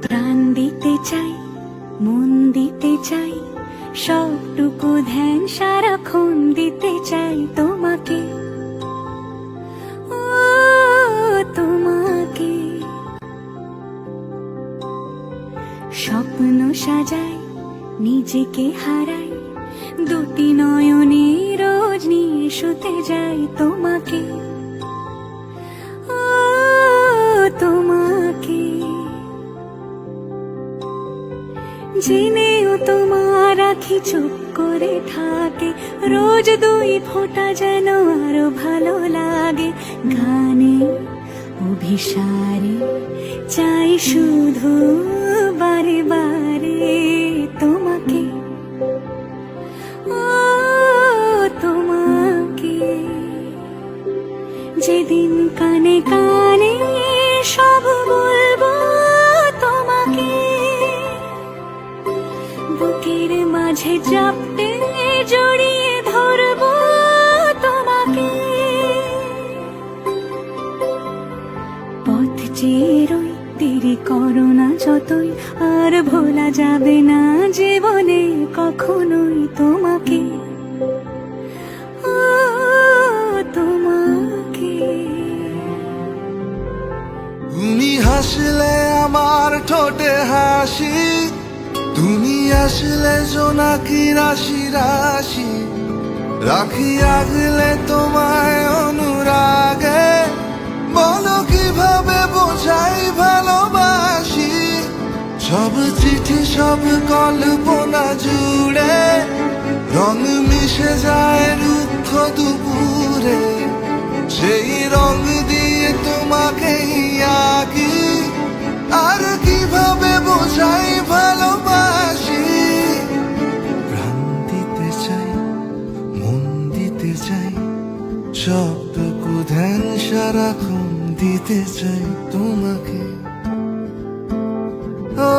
প্রাণ দিতে চাই, মন দিতে চাই, সবটুকু ধ্যান সারাক্ষণ দিতে চাই তোমাকে, ও তোমাকে। স্বপ্ন সাজাই, নিজেকে হারাই, দুটি নয়নে রোজ নিয়ে শুতে যাই তোমাকে, ও তোমাকে। জেনেও তোমার আখি চুপ করে থাকে, রোজ দুই ফোঁটা যেন আরো ভালো লাগে। গানে অভিসারে চাই শুধু বারে বারে তোমাকে, ও তোমাকে। যেদিন কানে কানে সব বলবো তোমাকে, বুকের মাঝে চাপতে জড়িয়ে ধরবো তোমাকে। পথ চেয়ে রই, দেরি করো না যতই, আর ভোলা যাবে না জীবনে কখনোই তোমাকে, ও তোমাকে। তুমি হাসলে আমার ঠোঁটে হাসি, তুমি আসলে জোনাকি রাশি রাশি, রাখি আগলে তোমায় অনুরাগে। বলো কিভাবে বোঝাই ভালোবাসি, সব চিঠি সব কল্পনা জুড়ে রং মিশে যায় রুক্ষ দুপুরে। সেই রং দিয়ে তোমাকে আঁকি, আর কিভাবে বোঝাই ভালোবাসি। প্রাণ দিতে চাই, মন দিতে চাই, সবটুকু ধ্যান সারাক্ষণ দিতে চাই তোমাকে, ও